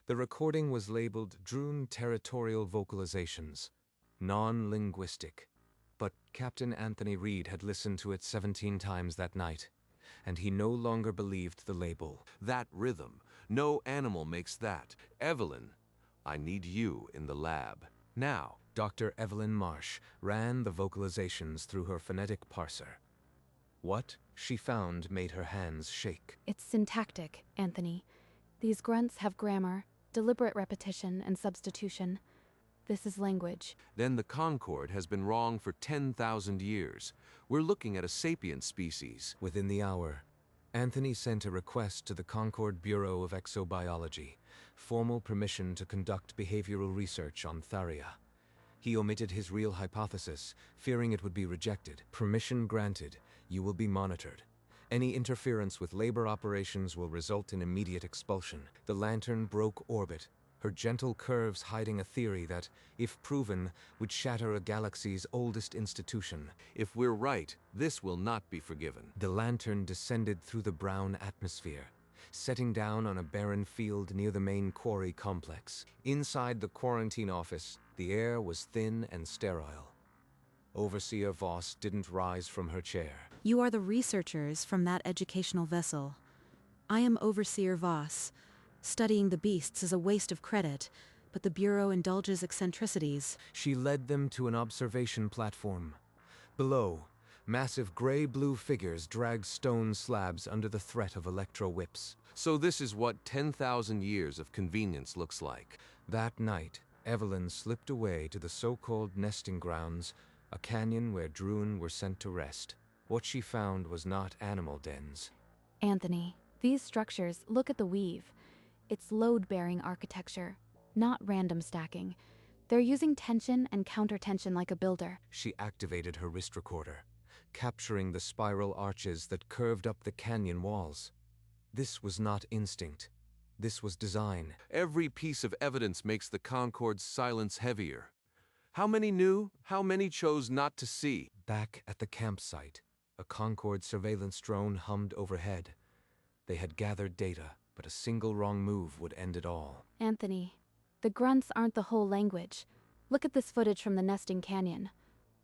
The recording was labeled Drone Territorial Vocalizations, non-linguistic. But Captain Anthony Reed had listened to it 17 times that night, and he no longer believed the label. That rhythm. No animal makes that. Evelyn, I need you in the lab. Now. Dr. Evelyn Marsh ran the vocalizations through her phonetic parser. What she found made her hands shake. It's syntactic, Anthony. These grunts have grammar, deliberate repetition, and substitution. This is language. Then the Concord has been wrong for 10,000 years. We're looking at a sapient species. Within the hour, Anthony sent a request to the Concord Bureau of Exobiology, formal permission to conduct behavioral research on Tharia. He omitted his real hypothesis, fearing it would be rejected. Permission granted. You will be monitored. Any interference with labor operations will result in immediate expulsion. The lantern broke orbit, her gentle curves hiding a theory that, if proven, would shatter a galaxy's oldest institution. If we're right, this will not be forgiven. The lantern descended through the brown atmosphere, setting down on a barren field near the main quarry complex. Inside the quarantine office, the air was thin and sterile. Overseer Voss didn't rise from her chair. You are the researchers from that educational vessel. I am Overseer Voss. Studying the beasts is a waste of credit, but the Bureau indulges eccentricities. She led them to an observation platform. Below, massive gray-blue figures dragged stone slabs under the threat of electro-whips. So this is what 10,000 years of convenience looks like. That night, Evelyn slipped away to the so-called nesting grounds, a canyon where Droon were sent to rest. What she found was not animal dens. Anthony, these structures, look at the weave. It's load-bearing architecture, not random stacking. They're using tension and counter-tension like a builder. She activated her wrist recorder, capturing the spiral arches that curved up the canyon walls. This was not instinct. This was design. Every piece of evidence makes the Concord's silence heavier. How many knew? How many chose not to see? Back at the campsite, a Concorde surveillance drone hummed overhead. They had gathered data, but a single wrong move would end it all. Anthony, the grunts aren't the whole language. Look at this footage from the nesting canyon.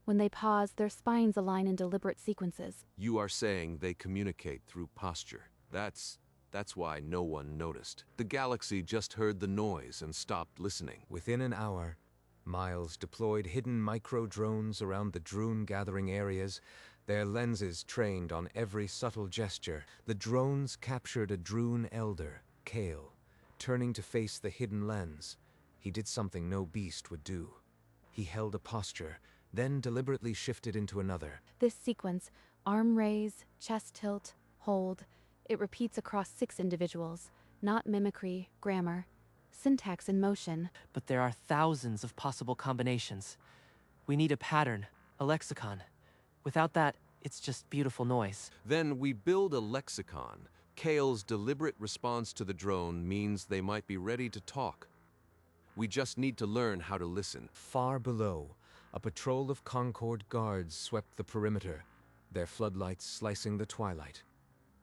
When they pause, their spines align in deliberate sequences. You are saying they communicate through posture. That's why no one noticed. The galaxy just heard the noise and stopped listening. Within an hour, Miles deployed hidden micro-drones around the Droon gathering areas, their lenses trained on every subtle gesture. The drones captured a Droon elder, Kale, turning to face the hidden lens. He did something no beast would do. He held a posture, then deliberately shifted into another. This sequence, arm raise, chest tilt, hold, it repeats across 6 individuals, not mimicry, grammar, syntax in motion. But there are thousands of possible combinations. We need a pattern, a lexicon. Without that, it's just beautiful noise. Then we build a lexicon. Kale's deliberate response to the drone means they might be ready to talk. We just need to learn how to listen. Far below, a patrol of Concorde guards swept the perimeter, their floodlights slicing the twilight.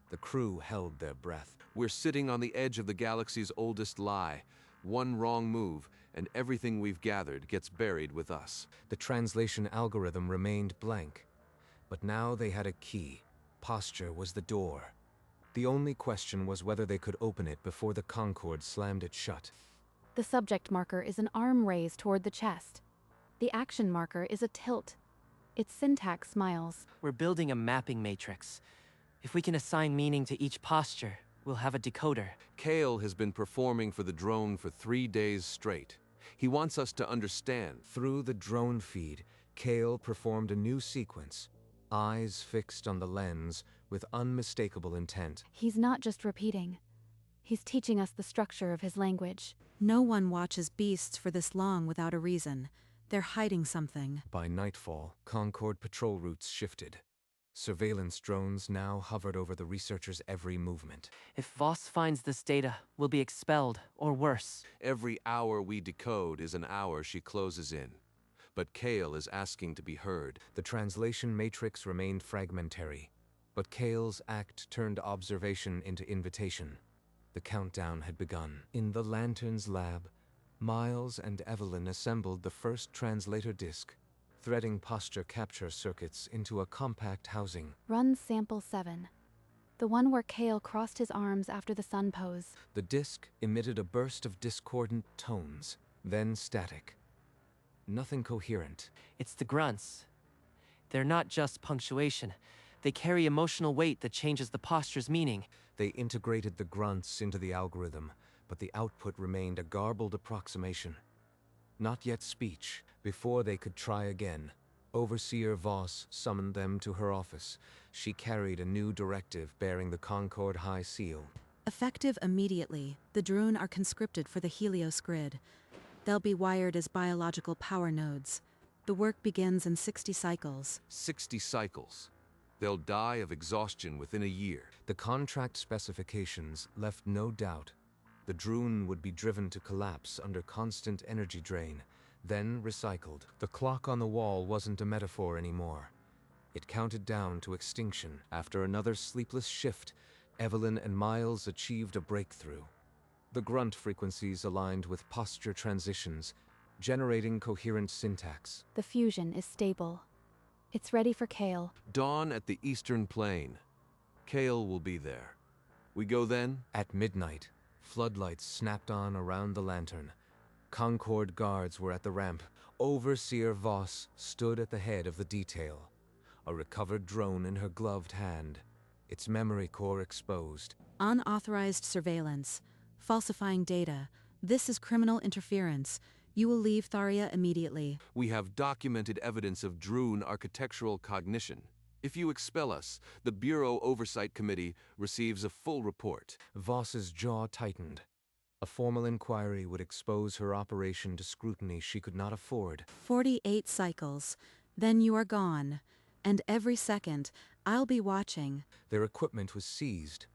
The crew held their breath. We're sitting on the edge of the galaxy's oldest lie. One wrong move, and everything we've gathered gets buried with us. The translation algorithm remained blank. But now they had a key. Posture was the door. The only question was whether they could open it before the Concorde slammed it shut. The subject marker is an arm raise toward the chest. The action marker is a tilt. Its syntax smiles. We're building a mapping matrix. If we can assign meaning to each posture, we'll have a decoder. Kale has been performing for the drone for 3 days straight. He wants us to understand. Through the drone feed, Kale performed a new sequence, eyes fixed on the lens with unmistakable intent. He's not just repeating. He's teaching us the structure of his language. No one watches beasts for this long without a reason. They're hiding something. By nightfall, Concorde patrol routes shifted. Surveillance drones now hovered over the researchers' every movement. If Voss finds this data, we'll be expelled, or worse. Every hour we decode is an hour she closes in. But Kale is asking to be heard. The translation matrix remained fragmentary, but Kale's act turned observation into invitation. The countdown had begun. In the Lantern's lab, Miles and Evelyn assembled the first translator disc, threading posture capture circuits into a compact housing. Run sample 7. The one where Kale crossed his arms after the sun pose. The disc emitted a burst of discordant tones, then static. Nothing coherent. It's the grunts. They're not just punctuation. They carry emotional weight that changes the posture's meaning. They integrated the grunts into the algorithm, but the output remained a garbled approximation. Not yet speech. Before they could try again, Overseer Voss summoned them to her office. She carried a new directive bearing the Concord High Seal. Effective immediately, the Droon are conscripted for the Helios grid. They'll be wired as biological power nodes. The work begins in 60 cycles. 60 cycles. They'll die of exhaustion within a year. The contract specifications left no doubt. The Droon would be driven to collapse under constant energy drain, then recycled. The clock on the wall wasn't a metaphor anymore. It counted down to extinction. After another sleepless shift, Evelyn and Miles achieved a breakthrough. The grunt frequencies aligned with posture transitions, generating coherent syntax. The fusion is stable. It's ready for Kale. Dawn at the Eastern Plain. Kale will be there. We go then? At midnight, floodlights snapped on around the lantern. Concord guards were at the ramp. Overseer Voss stood at the head of the detail, a recovered drone in her gloved hand, its memory core exposed. Unauthorized surveillance, falsifying data. This is criminal interference. You will leave Tharia immediately. We have documented evidence of Droon architectural cognition. If you expel us, the Bureau Oversight Committee receives a full report. Voss's jaw tightened. A formal inquiry would expose her operation to scrutiny she could not afford. 48 cycles. Then you are gone. And every second, I'll be watching. Their equipment was seized,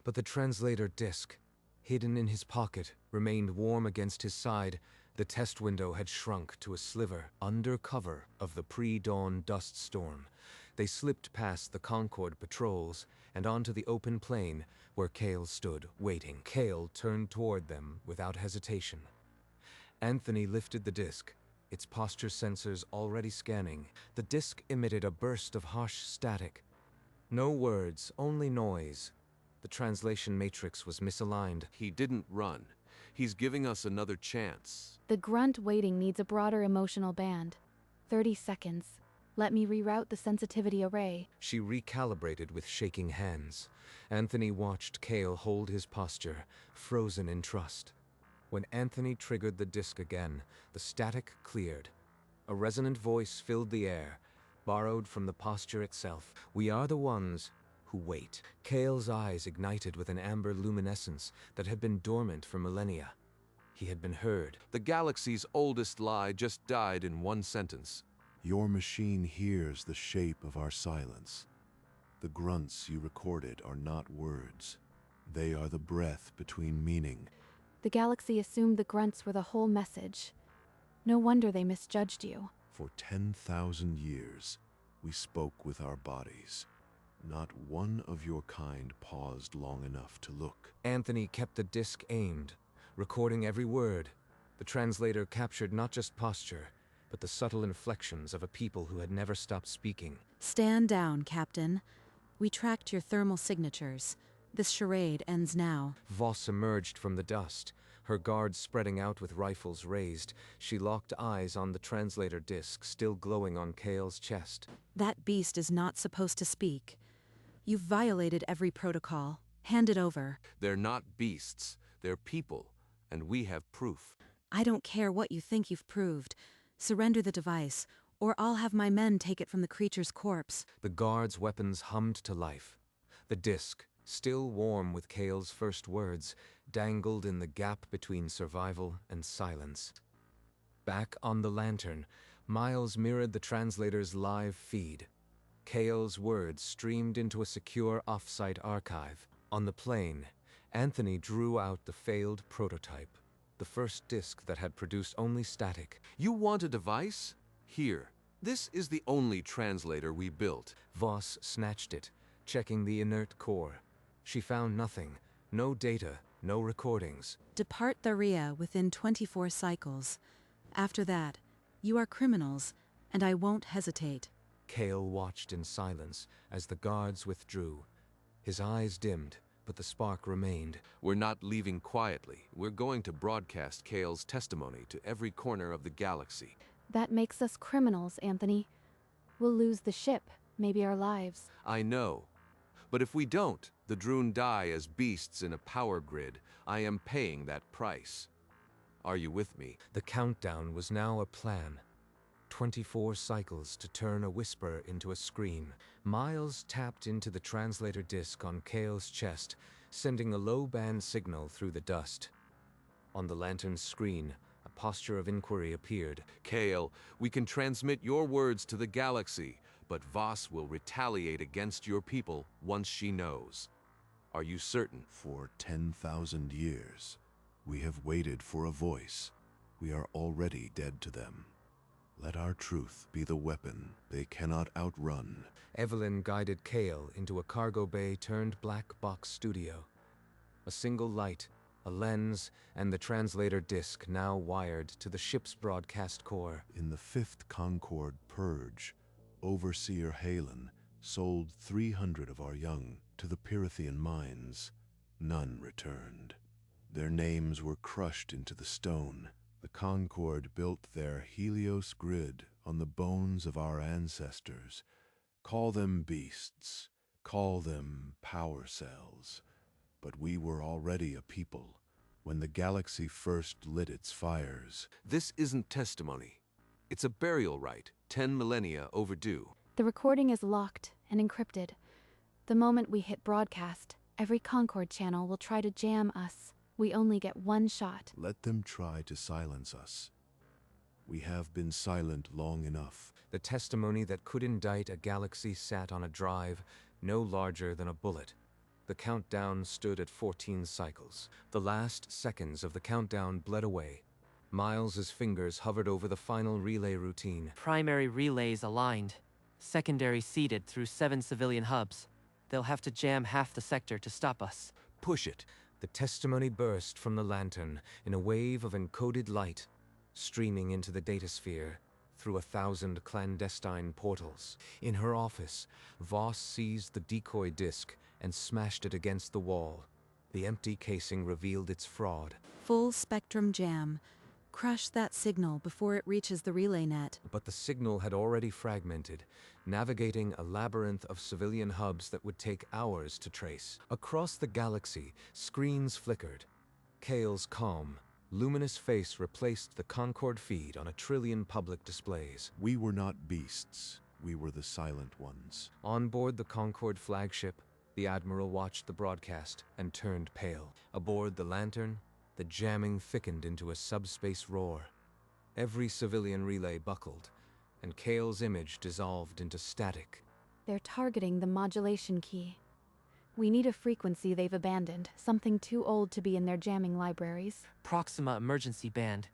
but the translator disc, hidden in his pocket, remained warm against his side. The test window had shrunk to a sliver under cover of the pre-dawn dust storm. They slipped past the Concord patrols and onto the open plain where Kale stood, waiting. Kale turned toward them without hesitation. Anthony lifted the disc, its posture sensors already scanning. The disc emitted a burst of harsh static. No words, only noise. The translation matrix was misaligned. He didn't run. He's giving us another chance. The grunt waiting needs a broader emotional band. 30 seconds. Let me reroute the sensitivity array. She recalibrated with shaking hands. Anthony watched Kale hold his posture, frozen in trust. When Anthony triggered the disc again, the static cleared. A resonant voice filled the air, borrowed from the posture itself. We are the ones who wait. Kale's eyes ignited with an amber luminescence that had been dormant for millennia. He had been heard. The galaxy's oldest lie just died in one sentence. Your machine hears the shape of our silence. The grunts you recorded are not words. They are the breath between meaning. The galaxy assumed the grunts were the whole message. No wonder they misjudged you. For 10,000 years, we spoke with our bodies. Not one of your kind paused long enough to look. Anthony kept the disc aimed, recording every word. The translator captured not just posture, but the subtle inflections of a people who had never stopped speaking. Stand down, Captain. We tracked your thermal signatures. This charade ends now. Voss emerged from the dust, her guards spreading out with rifles raised. She locked eyes on the translator disc, still glowing on Kale's chest. That beast is not supposed to speak. You've violated every protocol. Hand it over. They're not beasts. They're people. And we have proof. I don't care what you think you've proved. Surrender the device, or I'll have my men take it from the creature's corpse. The guards' weapons hummed to life. The disc, still warm with Kale's first words, dangled in the gap between survival and silence. Back on the lantern, Miles mirrored the translator's live feed. Kale's words streamed into a secure off-site archive. On the plane, Anthony drew out the failed prototype, the first disc that had produced only static. You want a device? Here. This is the only translator we built. Voss snatched it, checking the inert core. She found nothing, no data, No recordings. Depart Tharia within 24 cycles. After that, you are criminals, and I won't hesitate. Kale watched in silence as the guards withdrew. His eyes dimmed, but the spark remained. We're not leaving quietly. We're going to broadcast Kale's testimony to every corner of the galaxy. That makes us criminals, Anthony. We'll lose the ship, maybe our lives. I know. But if we don't, the Droon die as beasts in a power grid. I am paying that price. Are you with me? The countdown was now a plan. 24 cycles to turn a whisper into a scream. Miles tapped into the translator disc on Kale's chest, sending a low-band signal through the dust. On the lantern's screen, a posture of inquiry appeared. Kale, we can transmit your words to the galaxy, but Voss will retaliate against your people once she knows. Are you certain? For 10,000 years, we have waited for a voice. We are already dead to them. Let our truth be the weapon they cannot outrun. Evelyn guided Kale into a cargo bay turned black box studio. A single light, a lens, and the translator disc now wired to the ship's broadcast core. In the 5th Concord Purge, Overseer Halen sold 300 of our young to the Pyrithian mines. None returned. Their names were crushed into the stone. The Concord built their Helios grid on the bones of our ancestors. Call them beasts, call them power cells. But we were already a people when the galaxy first lit its fires. This isn't testimony. It's a burial rite, 10 millennia overdue. The recording is locked and encrypted. The moment we hit broadcast, every Concord channel will try to jam us. We only get one shot. Let them try to silence us. We have been silent long enough. The testimony that could indict a galaxy sat on a drive no larger than a bullet. The countdown stood at 14 cycles. The last seconds of the countdown bled away. Miles's fingers hovered over the final relay routine. Primary relays aligned. Secondary seeded through 7 civilian hubs. They'll have to jam half the sector to stop us. Push it. The testimony burst from the lantern in a wave of encoded light, streaming into the datasphere through 1,000 clandestine portals. In her office, Voss seized the decoy disc and smashed it against the wall. The empty casing revealed its fraud. Full spectrum jam. Crush that signal before it reaches the relay net. But the signal had already fragmented, navigating a labyrinth of civilian hubs that would take hours to trace. Across the galaxy, screens flickered. Kale's calm, luminous face replaced the Concord feed on 1 trillion public displays. We were not beasts. We were the silent ones. On board the Concord flagship, the Admiral watched the broadcast and turned pale. Aboard the Lantern, the jamming thickened into a subspace roar. Every civilian relay buckled, and Kale's image dissolved into static. They're targeting the modulation key. We need a frequency they've abandoned, something too old to be in their jamming libraries. Proxima emergency band,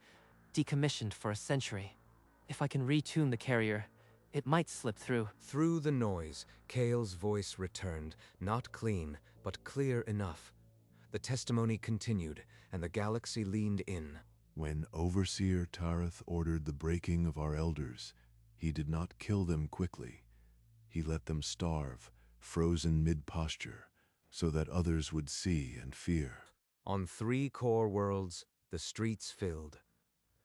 decommissioned for a century. If I can retune the carrier, it might slip through. Through the noise, Kale's voice returned, not clean, but clear enough. The testimony continued, and the galaxy leaned in. When Overseer Tareth ordered the breaking of our elders, he did not kill them quickly. He let them starve, frozen mid-posture, so that others would see and fear. On 3 core worlds, the streets filled.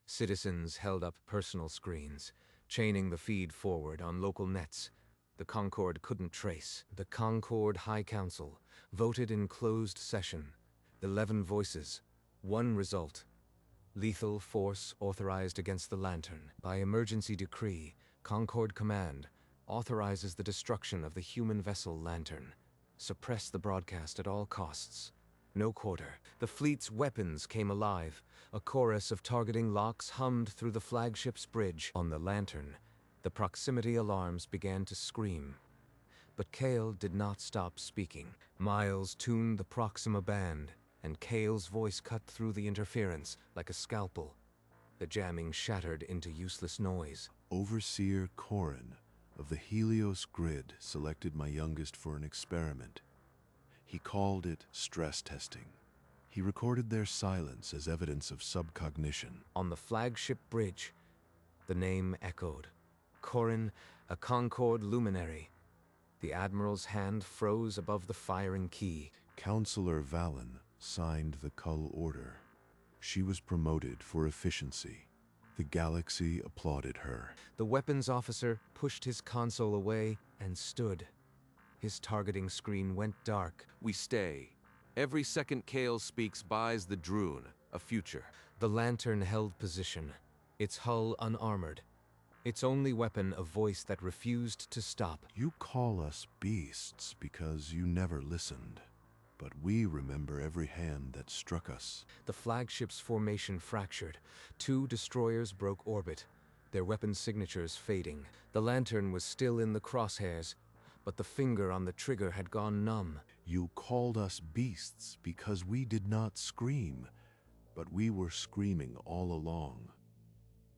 Citizens held up personal screens, chaining the feed forward on local nets. The Concord couldn't trace. The Concord High Council voted in closed session. 11 voices, 1 result. Lethal force authorized against the Lantern. By emergency decree, Concord Command authorizes the destruction of the human vessel Lantern. Suppress the broadcast at all costs. No quarter. The fleet's weapons came alive. A chorus of targeting locks hummed through the flagship's bridge. On the Lantern, the proximity alarms began to scream. But Kale did not stop speaking. Miles tuned the Proxima band, and Kale's voice cut through the interference like a scalpel. The jamming shattered into useless noise. Overseer Corin of the Helios grid selected my youngest for an experiment. He called it stress testing. He recorded their silence as evidence of subcognition. On the flagship bridge, the name echoed. Corin, a Concord luminary. The Admiral's hand froze above the firing key. Counselor Valen signed the Cull order. She was promoted for efficiency. The galaxy applauded her. The weapons officer pushed his console away and stood. His targeting screen went dark. We stay. Every second Kale speaks buys the Droon a future. The lantern held position, its hull unarmored. Its only weapon a voice that refused to stop. You call us beasts because you never listened. But we remember every hand that struck us. The flagship's formation fractured. 2 destroyers broke orbit, their weapon signatures fading. The lantern was still in the crosshairs, but the finger on the trigger had gone numb. You called us beasts because we did not scream, but we were screaming all along.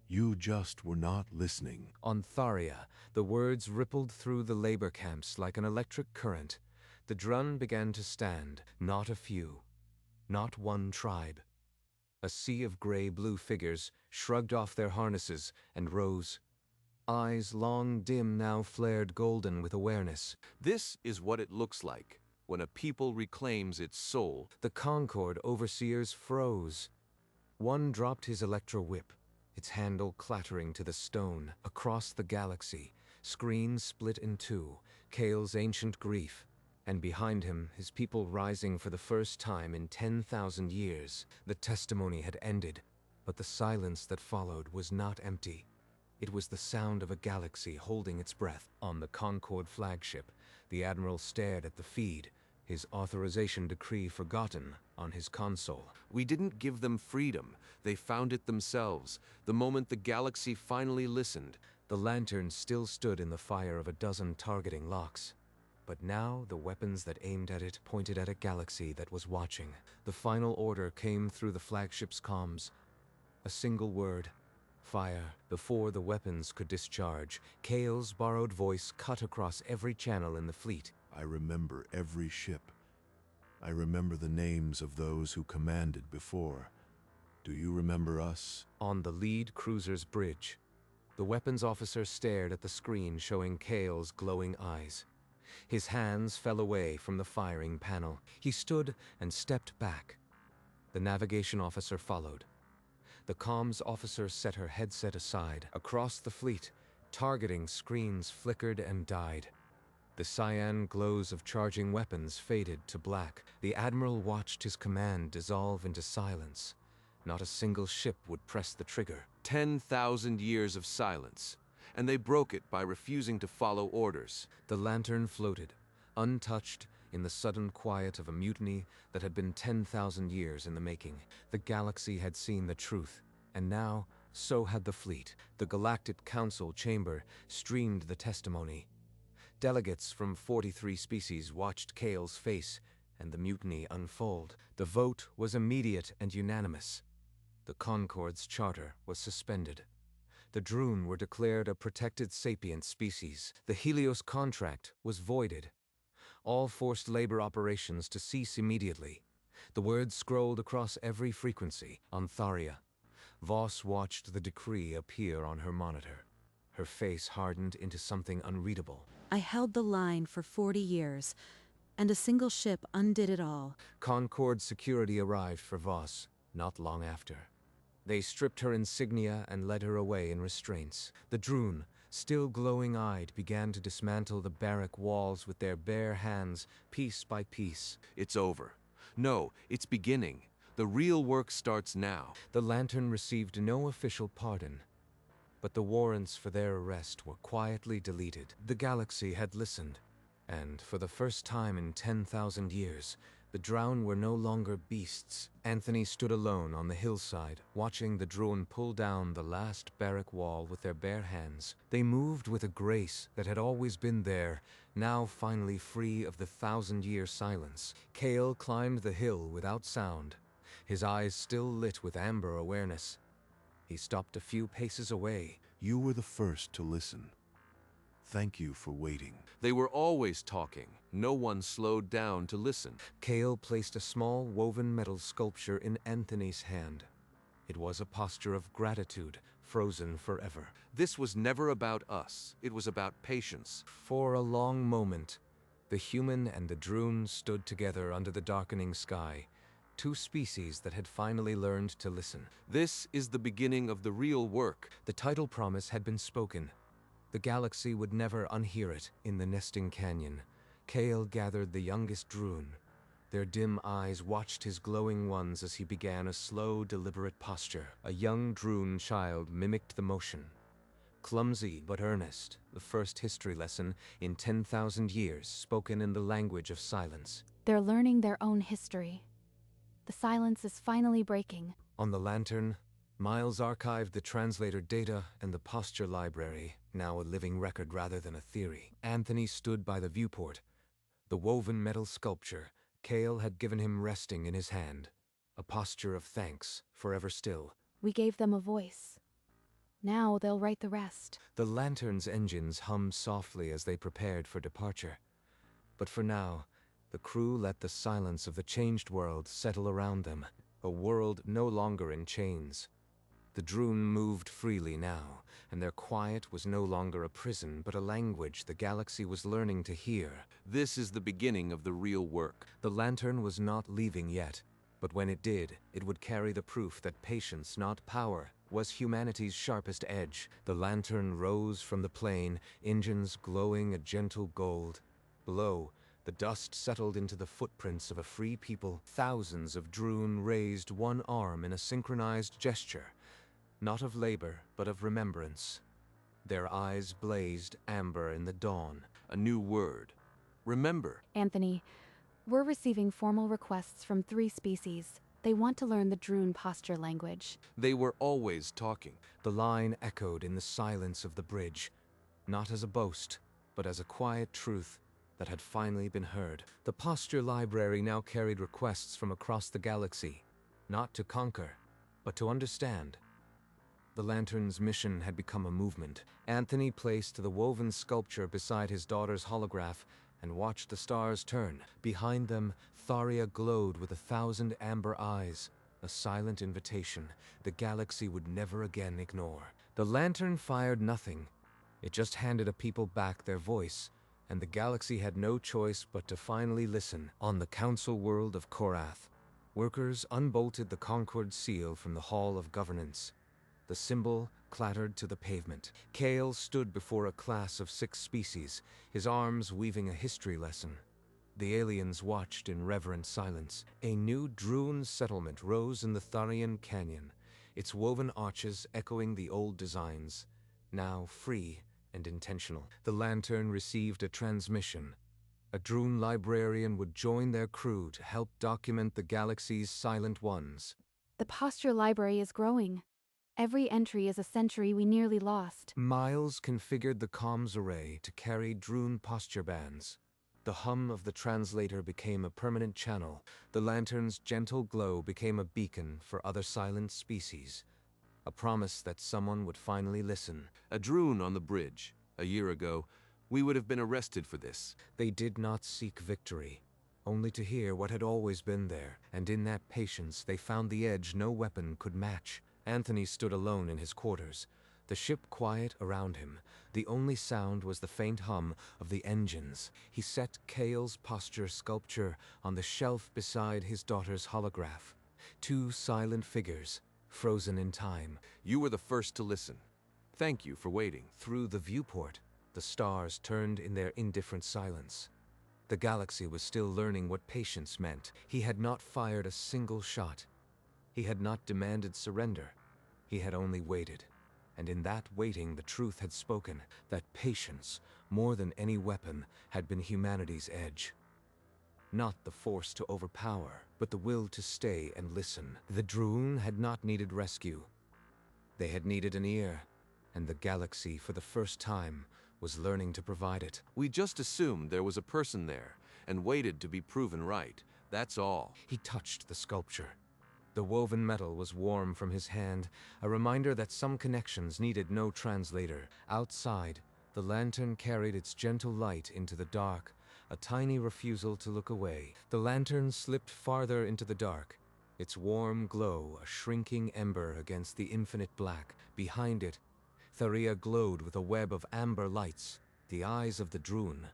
You just were not listening. On Tharia, the words rippled through the labor camps like an electric current. The drun began to stand, not a few, not one tribe. A sea of gray-blue figures shrugged off their harnesses and rose. Eyes long dim now flared golden with awareness. This is what it looks like when a people reclaims its soul. The Concord overseers froze. One dropped his electro-whip, its handle clattering to the stone. Across the galaxy, screens split in 2, Kale's ancient grief, and behind him, his people rising for the first time in 10,000 years. The testimony had ended, but the silence that followed was not empty. It was the sound of a galaxy holding its breath. On the Concord flagship, the Admiral stared at the feed, his authorization decree forgotten on his console. We didn't give them freedom. They found it themselves, the moment the galaxy finally listened. The lantern still stood in the fire of a dozen targeting locks. But now the weapons that aimed at it pointed at a galaxy that was watching. The final order came through the flagship's comms. A single word: fire. Before the weapons could discharge, Kale's borrowed voice cut across every channel in the fleet. I remember every ship. I remember the names of those who commanded before. Do you remember us? On the lead cruiser's bridge, the weapons officer stared at the screen showing Kale's glowing eyes. His hands fell away from the firing panel. He stood and stepped back. The navigation officer followed. The comms officer set her headset aside. Across the fleet, targeting screens flickered and died. The cyan glows of charging weapons faded to black. The Admiral watched his command dissolve into silence. Not a single ship would press the trigger. 10,000 years of silence, and they broke it by refusing to follow orders. The lantern floated, untouched in the sudden quiet of a mutiny that had been 10,000 years in the making. The galaxy had seen the truth, and now so had the fleet. The Galactic Council chamber streamed the testimony. Delegates from 43 species watched Kale's face and the mutiny unfold. The vote was immediate and unanimous. The Concord's charter was suspended. The Droon were declared a protected sapient species. The Helios contract was voided. All forced labor operations to cease immediately. The words scrolled across every frequency. On Tharia, Voss watched the decree appear on her monitor. Her face hardened into something unreadable. I held the line for 40 years, and a single ship undid it all. Concord security arrived for Voss not long after. They stripped her insignia and led her away in restraints. The Droon, still glowing-eyed, began to dismantle the barrack walls with their bare hands, piece by piece. It's over. No, it's beginning. The real work starts now. The Lantern received no official pardon, but the warrants for their arrest were quietly deleted. The galaxy had listened, and for the first time in 10,000 years, the Drown were no longer beasts. Anthony stood alone on the hillside, watching the Droon pull down the last barrack wall with their bare hands. They moved with a grace that had always been there, now finally free of the 1,000-year silence. Kale climbed the hill without sound, his eyes still lit with amber awareness. He stopped a few paces away. You were the first to listen. Thank you for waiting. They were always talking. No one slowed down to listen. Kale placed a small woven metal sculpture in Anthony's hand. It was a posture of gratitude, frozen forever. This was never about us. It was about patience. For a long moment, the human and the Droon stood together under the darkening sky, two species that had finally learned to listen. This is the beginning of the real work. The title promise had been spoken. The galaxy would never unhear it. In the nesting canyon, Kale gathered the youngest Droon. Their dim eyes watched his glowing ones as he began a slow, deliberate posture. A young Droon child mimicked the motion. Clumsy but earnest, the first history lesson in 10,000 years spoken in the language of silence. They're learning their own history. The silence is finally breaking. On the lantern, Miles archived the translator data and the posture library, now a living record rather than a theory. Anthony stood by the viewport. The woven metal sculpture Kale had given him resting in his hand, a posture of thanks, forever still. We gave them a voice. Now they'll write the rest. The lantern's engines hummed softly as they prepared for departure. But for now, the crew let the silence of the changed world settle around them, a world no longer in chains. The Droon moved freely now, and their quiet was no longer a prison but a language the galaxy was learning to hear. This is the beginning of the real work. The lantern was not leaving yet, but when it did, it would carry the proof that patience, not power, was humanity's sharpest edge. The lantern rose from the plain, engines glowing a gentle gold. Below, the dust settled into the footprints of a free people. Thousands of Droon raised one arm in a synchronized gesture, not of labor, but of remembrance. Their eyes blazed amber in the dawn. A new word. Remember. Anthony, we're receiving formal requests from 3 species. They want to learn the Droon posture language. They were always talking. The line echoed in the silence of the bridge, not as a boast, but as a quiet truth that had finally been heard. The posture library now carried requests from across the galaxy, not to conquer, but to understand. The lantern's mission had become a movement. Anthony placed the woven sculpture beside his daughter's holograph and watched the stars turn. Behind them, Tharia glowed with 1,000 amber eyes, a silent invitation the galaxy would never again ignore. The lantern fired nothing. It just handed a people back their voice, and the galaxy had no choice but to finally listen. On the council world of Korath, workers unbolted the Concord seal from the Hall of Governance. The symbol clattered to the pavement. Kale stood before a class of 6 species, his arms weaving a history lesson. The aliens watched in reverent silence. A new Droon settlement rose in the Tharian Canyon, its woven arches echoing the old designs, now free and intentional. The lantern received a transmission. A Droon librarian would join their crew to help document the galaxy's silent ones. The posture library is growing. Every entry is a century we nearly lost. Miles configured the comms array to carry Droon posture bands. The hum of the translator became a permanent channel. The lantern's gentle glow became a beacon for other silent species. A promise that someone would finally listen. A Droon on the bridge. A year ago, we would have been arrested for this. They did not seek victory, only to hear what had always been there, and in that patience they found the edge no weapon could match. Anthony stood alone in his quarters, the ship quiet around him. The only sound was the faint hum of the engines. He set Kale's posture sculpture on the shelf beside his daughter's holograph. 2 silent figures, frozen in time. You were the first to listen. Thank you for waiting. Through the viewport, the stars turned in their indifferent silence. The galaxy was still learning what patience meant. He had not fired a single shot. He had not demanded surrender. He had only waited. And in that waiting, the truth had spoken, that patience, more than any weapon, had been humanity's edge. Not the force to overpower, but the will to stay and listen. The Droon had not needed rescue. They had needed an ear, and the galaxy, for the first time, was learning to provide it. We just assumed there was a person there, and waited to be proven right. That's all. He touched the sculpture. The woven metal was warm from his hand, a reminder that some connections needed no translator. Outside, The lantern carried its gentle light into the dark, a tiny refusal to look away. The lantern slipped farther into the dark, its warm glow a shrinking ember against the infinite black. Behind it, Tharia glowed with a web of amber lights, the eyes of the Droon,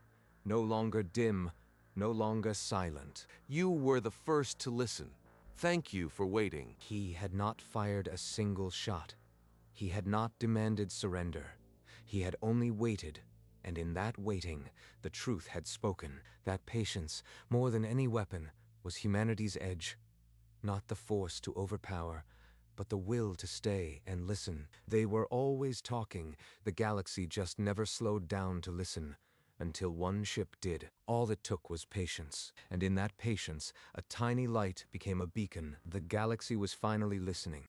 no longer dim, no longer silent. You were the first to listen. Thank you for waiting. He had not fired a single shot. He had not demanded surrender. He had only waited, and in that waiting, the truth had spoken. That patience, more than any weapon, was humanity's edge. Not the force to overpower, but the will to stay and listen. They were always talking. The galaxy just never slowed down to listen. Until one ship did. All it took was patience. And in that patience, a tiny light became a beacon. The galaxy was finally listening.